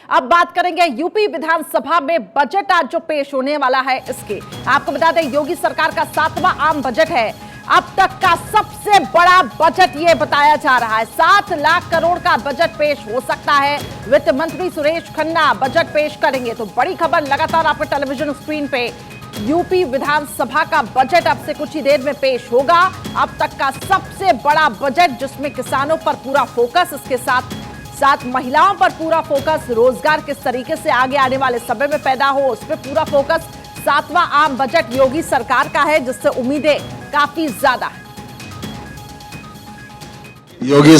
अब बात करेंगे यूपी विधानसभा में बजट आज जो पेश होने वाला है इसके। आपको बता दें योगी सरकार का 7वां आम बजट है, अब तक का सबसे बड़ा बजट ये बताया जा रहा है। 7 लाख करोड़ का बजट पेश हो सकता है। वित्त मंत्री सुरेश खन्ना बजट पेश करेंगे। तो बड़ी खबर लगातार आपके टेलीविजन स्क्रीन पे, यूपी विधानसभा का बजट अब से कुछ ही देर में पेश होगा। अब तक का सबसे बड़ा बजट जिसमें किसानों पर पूरा फोकस, इसके साथ महिलाओं पर पूरा फोकस, रोजगार किस तरीके से आगे आने वाले समय में पैदा हो उस पर पूरा फोकस। 7वां आम बजट योगी सरकार का है जिससे उम्मीदें काफी ज्यादा है। योगी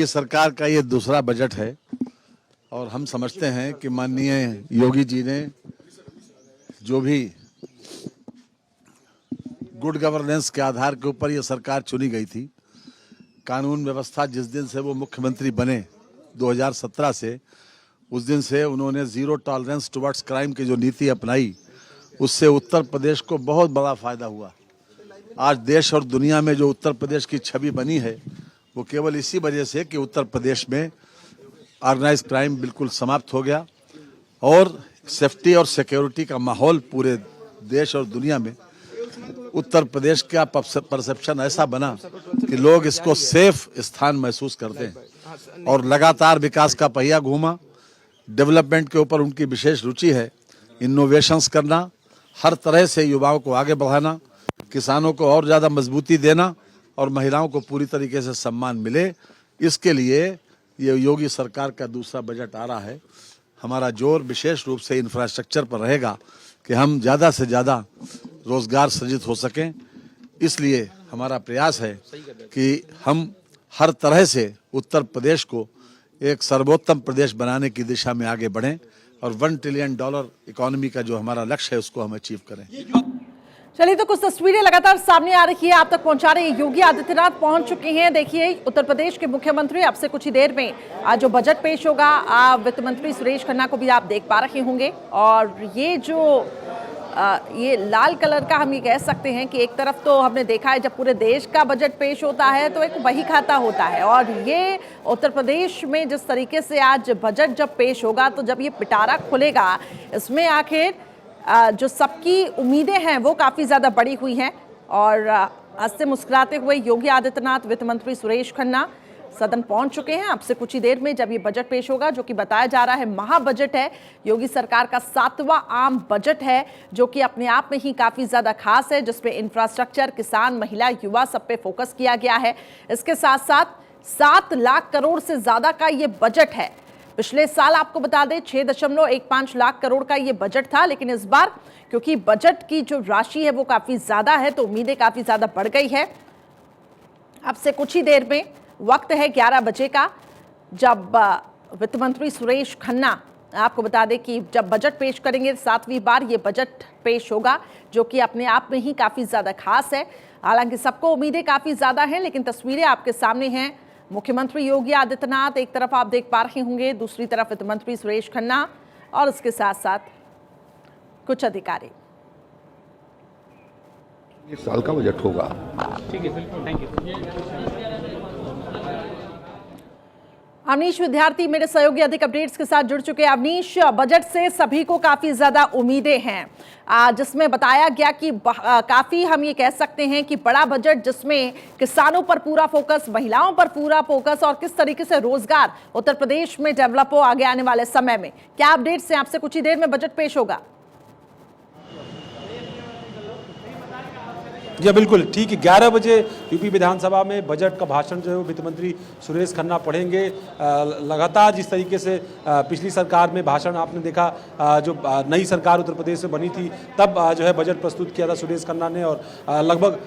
सरकार का ये दूसरा बजट है और हम समझते हैं कि माननीय योगी जी ने जो भी गुड गवर्नेंस के आधार के ऊपर ये सरकार चुनी गई थी, कानून व्यवस्था जिस दिन से वो मुख्यमंत्री बने 2017 से, उस दिन से उन्होंने जीरो टॉलरेंस टुवर्ड्स क्राइम की जो नीति अपनाई, उससे उत्तर प्रदेश को बहुत बड़ा फायदा हुआ। आज देश और दुनिया में जो उत्तर प्रदेश की छवि बनी है वो केवल इसी वजह से कि उत्तर प्रदेश में ऑर्गेनाइज्ड क्राइम बिल्कुल समाप्त हो गया और सेफ्टी और सिक्योरिटी का माहौल पूरे देश और दुनिया में उत्तर प्रदेश का परसेप्शन ऐसा बना कि लोग इसको सेफ स्थान महसूस करते हैं और लगातार विकास का पहिया घूमा। डेवलपमेंट के ऊपर उनकी विशेष रुचि है, इनोवेशंस करना, हर तरह से युवाओं को आगे बढ़ाना, किसानों को और ज़्यादा मजबूती देना और महिलाओं को पूरी तरीके से सम्मान मिले। इसके लिए ये योगी सरकार का दूसरा बजट आ रहा है। हमारा जोर विशेष रूप से इंफ्रास्ट्रक्चर पर रहेगा कि हम ज़्यादा से ज़्यादा रोजगार सृजित हो सकें। इसलिए हमारा प्रयास है कि हम हर तरह से उत्तर प्रदेश को एक सर्वोत्तम प्रदेश बनाने की दिशा में आगे बढ़ें और $1 ट्रिलियन इकोनॉमी का जो हमारा लक्ष्य है उसको हम अचीव करें। चलिए, तो कुछ तस्वीरें लगातार सामने आ रही है, आप तक पहुंचा रहे हैं। योगी आदित्यनाथ पहुंच चुके हैं। देखिए, उत्तर प्रदेश के मुख्यमंत्री अब से कुछ ही देर में आज जो बजट पेश होगा, वित्त मंत्री सुरेश खन्ना को भी आप देख पा रहे होंगे। और ये जो ये लाल कलर का हम ये कह सकते हैं कि एक तरफ तो हमने देखा है जब पूरे देश का बजट पेश होता है तो एक बही खाता होता है, और ये उत्तर प्रदेश में जिस तरीके से आज बजट जब पेश होगा तो जब ये पिटारा खुलेगा, इसमें आखिर जो सबकी उम्मीदें हैं वो काफ़ी ज़्यादा बड़ी हुई हैं। और हंसते मुस्कुराते हुए योगी आदित्यनाथ, वित्त मंत्री सुरेश खन्ना सदन पहुंच चुके हैं। अब से कुछ ही देर में जब ये बजट पेश होगा, जो कि बताया जा रहा है महा बजट है, योगी सरकार का 7वां आम बजट है, जो कि अपने आप में ही काफ़ी ज़्यादा खास है, जिसमें इंफ्रास्ट्रक्चर, किसान, महिला, युवा सब पे फोकस किया गया है। इसके साथ साथ 7 लाख करोड़ से ज़्यादा का ये बजट है। पिछले साल आपको बता दें 6.15 लाख करोड़ का ये बजट था, लेकिन इस बार क्योंकि बजट की जो राशि है वो काफ़ी ज़्यादा है तो उम्मीदें काफ़ी ज़्यादा बढ़ गई है। अब से कुछ ही देर में वक्त है 11 बजे का, जब वित्त मंत्री सुरेश खन्ना, आपको बता दें कि जब बजट पेश करेंगे 7वीं बार ये बजट पेश होगा, जो कि अपने आप में ही काफ़ी ज़्यादा खास है। हालांकि सबको उम्मीदें काफ़ी ज़्यादा हैं, लेकिन तस्वीरें आपके सामने हैं। मुख्यमंत्री योगी आदित्यनाथ एक तरफ आप देख पा रहे होंगे, दूसरी तरफ वित्त मंत्री सुरेश खन्ना और इसके साथ साथ कुछ अधिकारी। इस साल का बजट होगा। ठीक है, बिल्कुल, थैंक यू। अवनीश विद्यार्थी मेरे सहयोगी अधिक अपडेट्स के साथ जुड़ चुके हैं। अवनीश, बजट से सभी को काफी ज्यादा उम्मीदें हैं, जिसमें बताया गया कि काफी हम ये कह सकते हैं कि बड़ा बजट जिसमें किसानों पर पूरा फोकस, महिलाओं पर पूरा फोकस और किस तरीके से रोजगार उत्तर प्रदेश में डेवलप हो आगे आने वाले समय में। क्या अपडेट्स हैं? आपसे कुछ ही देर में बजट पेश होगा। जी बिल्कुल ठीक, 11 बजे यूपी विधानसभा में बजट का भाषण जो है वित्त मंत्री सुरेश खन्ना पढ़ेंगे। लगातार जिस तरीके से पिछली सरकार में भाषण आपने देखा, जो नई सरकार उत्तर प्रदेश में बनी थी तब जो है बजट प्रस्तुत किया था सुरेश खन्ना ने, और लगभग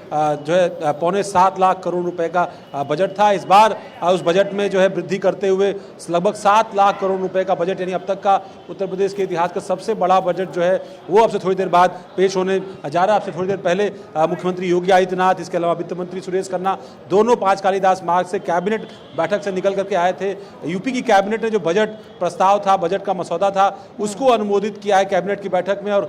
जो है 7.25 लाख करोड़ रुपए का बजट था। इस बार उस बजट में जो है वृद्धि करते हुए लगभग 7 लाख करोड़ रुपए का बजट, यानी अब तक का उत्तर प्रदेश के इतिहास का सबसे बड़ा बजट जो है वो अब से थोड़ी देर बाद पेश होने जा रहा है। अब से थोड़ी देर पहले मुख्यमंत्री मुख्यमंत्री योगी आदित्यनाथ, इसके अलावा वित्त मंत्री सुरेश खन्ना, दोनों 5 कालीदास मार्ग से कैबिनेट बैठक से निकल करके आए थे। यूपी की कैबिनेट ने जो बजट प्रस्ताव था, बजट का मसौदा था, उसको अनुमोदित किया है कैबिनेट की बैठक में, और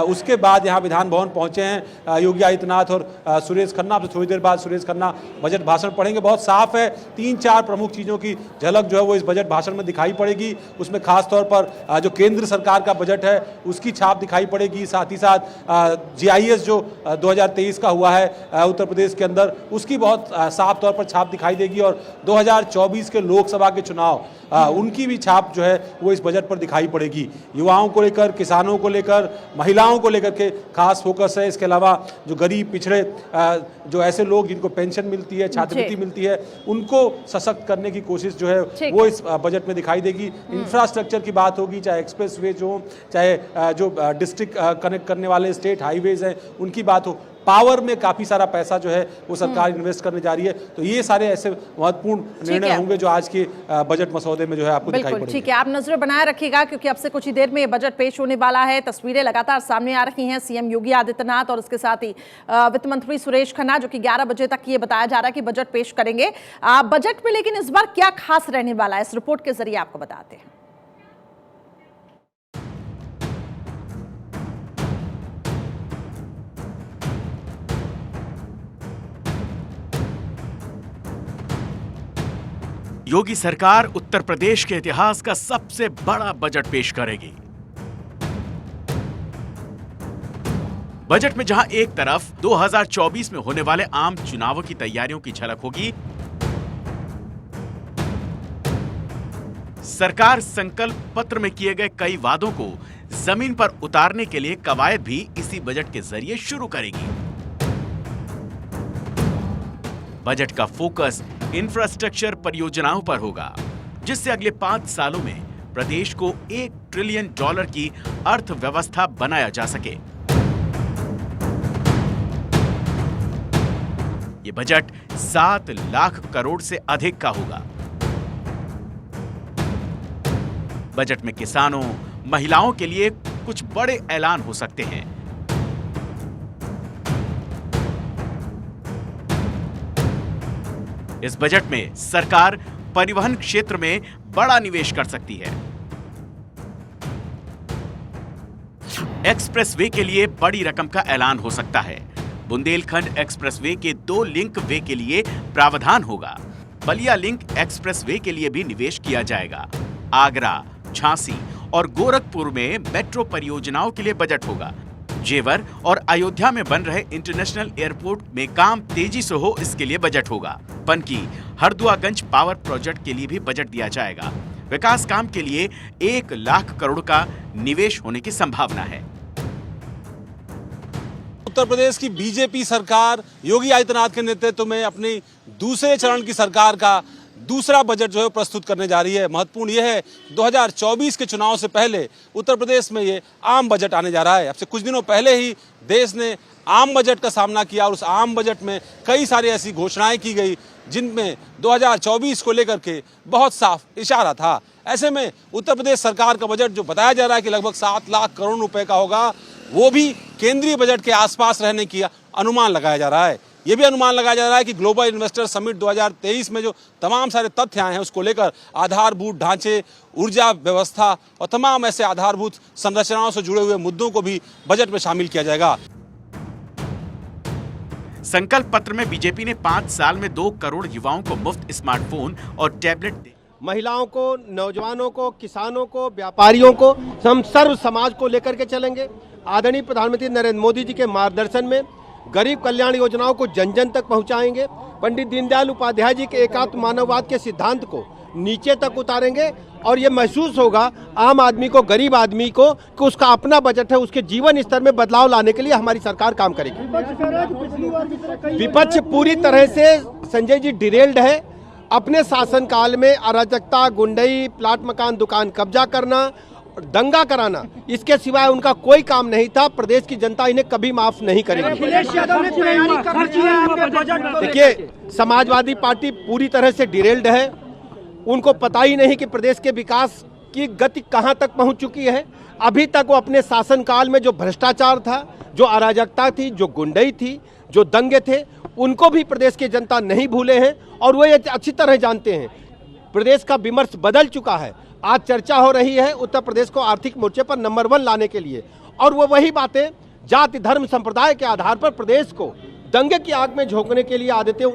उसके बाद यहाँ विधान भवन पहुंचे हैं योगी आदित्यनाथ और सुरेश खन्ना। अब थोड़ी देर बाद सुरेश खन्ना बजट भाषण पढ़ेंगे। बहुत साफ है, 3-4 प्रमुख चीज़ों की झलक जो है वो इस बजट भाषण में दिखाई पड़ेगी। उसमें खास तौर पर जो केंद्र सरकार का बजट है उसकी छाप दिखाई पड़ेगी, साथ ही साथ जीआईएस जो 2023 का हुआ है उत्तर प्रदेश के अंदर, उसकी बहुत साफ तौर पर छाप दिखाई देगी, और 2024 के लोकसभा के चुनाव उनकी भी छाप जो है वो इस बजट पर दिखाई पड़ेगी। युवाओं को लेकर, किसानों को लेकर, महिलाओं को लेकर के खास फोकस है। इसके अलावा जो गरीब पिछड़े जो ऐसे लोग जिनको पेंशन मिलती है, छात्रवृत्ति मिलती है, उनको सशक्त करने की कोशिश जो है वो इस बजट में दिखाई देगी। इंफ्रास्ट्रक्चर की बात होगी, चाहे एक्सप्रेस वे जो, चाहे जो डिस्ट्रिक्ट कनेक्ट करने वाले स्टेट हाईवेज हैं उनकी बात हो, पावर में काफी सारा पैसा जो है वो सरकार इन्वेस्ट करने जा रही है। तो ये सारे ऐसे महत्वपूर्ण निर्णय होंगे जो आज के बजट मसौदे में जो है आपको दिखाई पड़ेंगे। ठीक है, आप नजर बनाए रखिएगा क्योंकि अब से कुछ ही देर में बजट पेश होने वाला है। तस्वीरें लगातार सामने आ रही हैं, सीएम योगी आदित्यनाथ और उसके साथ ही वित्त मंत्री सुरेश खन्ना, जो कि 11 बजे तक ये बताया जा रहा है कि बजट पेश करेंगे। बजट में लेकिन इस बार क्या खास रहने वाला है, इस रिपोर्ट के जरिए आपको बताते हैं। योगी सरकार उत्तर प्रदेश के इतिहास का सबसे बड़ा बजट पेश करेगी। बजट में जहां एक तरफ 2024 में होने वाले आम चुनावों की तैयारियों की झलक होगी, सरकार संकल्प पत्र में किए गए कई वादों को जमीन पर उतारने के लिए कवायद भी इसी बजट के जरिए शुरू करेगी। बजट का फोकस इंफ्रास्ट्रक्चर परियोजनाओं पर होगा, जिससे अगले 5 सालों में प्रदेश को $1 ट्रिलियन की अर्थव्यवस्था बनाया जा सके। ये बजट 7 लाख करोड़ से अधिक का होगा। बजट में किसानों, महिलाओं के लिए कुछ बड़े ऐलान हो सकते हैं। इस बजट में सरकार परिवहन क्षेत्र में बड़ा निवेश कर सकती है। एक्सप्रेसवे के लिए बड़ी रकम का ऐलान हो सकता है। बुंदेलखंड एक्सप्रेसवे के 2 लिंक वे के लिए प्रावधान होगा। बलिया लिंक एक्सप्रेसवे के लिए भी निवेश किया जाएगा। आगरा, झांसी और गोरखपुर में मेट्रो परियोजनाओं के लिए बजट होगा। जेवर और अयोध्या में बन रहे इंटरनेशनल एयरपोर्ट में काम तेजी से हो, इसके लिए बजट होगा। पनकी हरदुआगंज पावर प्रोजेक्ट के लिए भी बजट दिया जाएगा। विकास काम के लिए 1 लाख करोड़ का निवेश होने की संभावना है। उत्तर प्रदेश की बीजेपी सरकार योगी आदित्यनाथ के नेतृत्व में अपनी दूसरे चरण की सरकार का दूसरा बजट जो है प्रस्तुत करने जा रही है। महत्वपूर्ण यह है 2024 के चुनाव से पहले उत्तर प्रदेश में ये आम बजट आने जा रहा है। अब से कुछ दिनों पहले ही देश ने आम बजट का सामना किया और उस आम बजट में कई सारी ऐसी घोषणाएं की गई जिनमें 2024 को लेकर के बहुत साफ इशारा था। ऐसे में उत्तर प्रदेश सरकार का बजट जो बताया जा रहा है कि लगभग 7 लाख करोड़ रुपए का होगा, वो भी केंद्रीय बजट के आसपास रहने की अनुमान लगाया जा रहा है। ये भी अनुमान लगाया जा रहा है कि ग्लोबल इन्वेस्टर समिट 2023 में जो तमाम सारे तथ्य आए हैं उसको लेकर आधारभूत ढांचे, ऊर्जा व्यवस्था और तमाम ऐसे आधारभूत संरचनाओं से जुड़े हुए मुद्दों को भी बजट में शामिल किया जाएगा। संकल्प पत्र में बीजेपी ने 5 साल में 2 करोड़ युवाओं को मुफ्त स्मार्टफोन और टैबलेट दे। महिलाओं को, नौजवानों को, किसानों को, व्यापारियों को, हम सर्व समाज को लेकर के चलेंगे। आदरणीय प्रधानमंत्री नरेंद्र मोदी जी के मार्गदर्शन में गरीब कल्याण योजनाओं को जन जन तक पहुंचाएंगे। पंडित दीनदयाल उपाध्याय जी के एकात्म मानववाद के सिद्धांत को नीचे तक उतारेंगे और ये महसूस होगा आम आदमी को, गरीब आदमी को कि उसका अपना बजट है, उसके जीवन स्तर में बदलाव लाने के लिए हमारी सरकार काम करेगी। विपक्ष पूरी तरह से संजय जी डिरेल्ड है। अपने शासनकाल में अराजकता, गुंडई, प्लाट मकान दुकान कब्जा करना, दंगा कराना, इसके सिवाय उनका कोई काम नहीं था। प्रदेश की जनता इन्हें कभी माफ नहीं करेगी। देखिए, समाजवादी पार्टी पूरी तरह से डिरेल्ड है। उनको पता ही नहीं कि प्रदेश के विकास की गति कहां तक पहुंच चुकी है। अभी तक वो अपने शासनकाल में जो भ्रष्टाचार था, जो अराजकता थी, जो गुंडई थी, जो दंगे थे उनको भी प्रदेश की जनता नहीं भूले हैं और वो ये अच्छी तरह जानते हैं। प्रदेश का विमर्श बदल चुका है। आज चर्चा हो रही है उत्तर प्रदेश को आर्थिक मोर्चे पर नंबर 1 लाने के लिए, और वो वही बातें जाति धर्म संप्रदाय के आधार पर प्रदेश को दंगे की आग में झोंकने के लिए आदतें।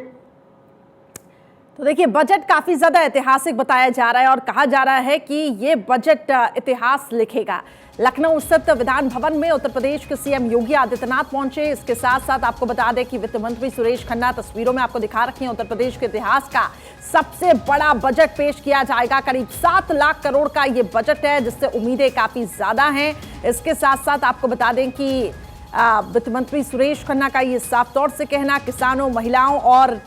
तो देखिए, बजट काफी ज्यादा ऐतिहासिक बताया जा रहा है और कहा जा रहा है कि ये बजट इतिहास लिखेगा। लखनऊ स्थित विधान भवन में उत्तर प्रदेश के सीएम योगी आदित्यनाथ पहुंचे। इसके साथ साथ आपको बता दें कि वित्त मंत्री सुरेश खन्ना तस्वीरों में आपको दिखा रखी है। उत्तर प्रदेश के इतिहास का सबसे बड़ा बजट पेश किया जाएगा। करीब 7 लाख करोड़ का ये बजट है, जिससे उम्मीदें काफी ज्यादा हैं। इसके साथ साथ आपको बता दें कि वित्त मंत्री सुरेश खन्ना का ये साफ तौर से कहना, किसानों, महिलाओं और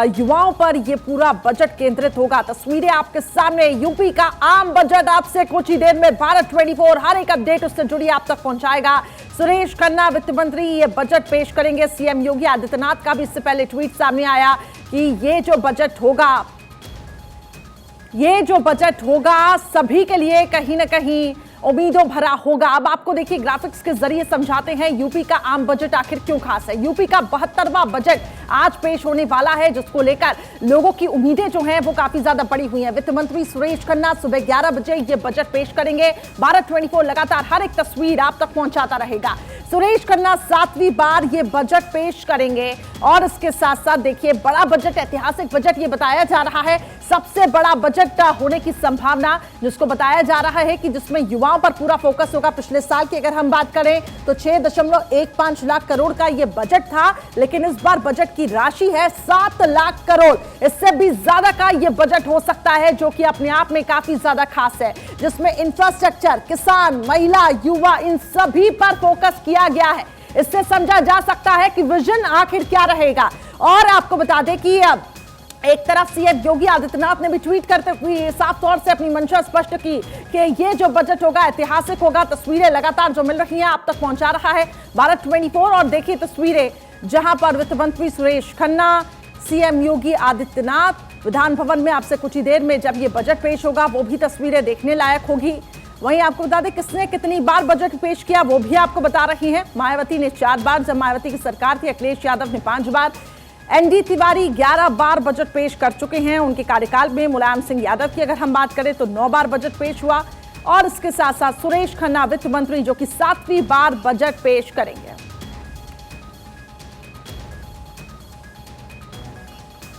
युवाओं पर यह पूरा बजट केंद्रित होगा। तस्वीरें आपके सामने, यूपी का आम बजट आपसे कुछ ही देर में भारत 24 हर एक अपडेट उससे जुड़ी आप तक पहुंचाएगा। सुरेश खन्ना वित्त मंत्री ये बजट पेश करेंगे। सीएम योगी आदित्यनाथ का भी इससे पहले ट्वीट सामने आया कि ये जो बजट होगा सभी के लिए कहीं ना कहीं उम्मीदों भरा होगा। अब आपको देखिए ग्राफिक्स के जरिए समझाते हैं यूपी का आम बजट आखिर क्यों खास है। यूपी का 72वां बजट आज पेश होने वाला है, जिसको लेकर लोगों की उम्मीदें जो हैं वो काफी ज्यादा बड़ी हुई हैं। वित्त मंत्री सुरेश खन्ना सुबह 11 बजे ये बजट पेश करेंगे। भारत 24 लगातार हर एक तस्वीर आप तक पहुंचाता रहेगा। सुरेश खन्ना 7वीं बार ये बजट पेश करेंगे और इसके साथ साथ देखिए बड़ा बजट, ऐतिहासिक बजट ये बताया जा रहा है। सबसे बड़ा बजट होने की संभावना, जिसको बताया जा रहा है कि जिसमें युवाओं पर पूरा फोकस होगा। पिछले साल की अगर हम बात करें तो 6.15 लाख करोड़ का यह बजट था, लेकिन इस बार बजट की राशि है 7 लाख करोड़। इससे भी ज्यादा का यह बजट हो सकता है, जो कि अपने आप में काफी ज्यादा खास है, जिसमें इंफ्रास्ट्रक्चर, किसान, महिला, युवा, इन सभी पर फोकस किया गया है। इससे समझा जा सकता है कि विजन आखिर क्या रहेगा। और आपको बता दें कि एक तरफ सीएम योगी आदित्यनाथ ने भी ट्वीट करते हुए साफ तौर से अपनी मंशा स्पष्ट की कि ये जो बजट होगा ऐतिहासिक होगा। तस्वीरें लगातार जो मिल रही हैं आप तक पहुंचा रहा है भारत 24। और देखिए तस्वीरें जहां पर वित्त मंत्री सुरेश खन्ना, सीएम योगी आदित्यनाथ विधान भवन में आपसे कुछ ही देर में जब ये बजट पेश होगा वो भी तस्वीरें देखने लायक होगी। वहीं आपको बता दें किसने कितनी बार बजट पेश किया वो भी आपको बता रही हैं। मायावती ने 4 बार, जब मायावती की सरकार थी। अखिलेश यादव ने 5 बार। एनडी तिवारी 11 बार बजट पेश कर चुके हैं उनके कार्यकाल में। मुलायम सिंह यादव की अगर हम बात करें तो 9 बार बजट पेश हुआ। और इसके साथ साथ सुरेश खन्ना वित्त मंत्री, जो कि 7वीं बार बजट पेश करेंगे।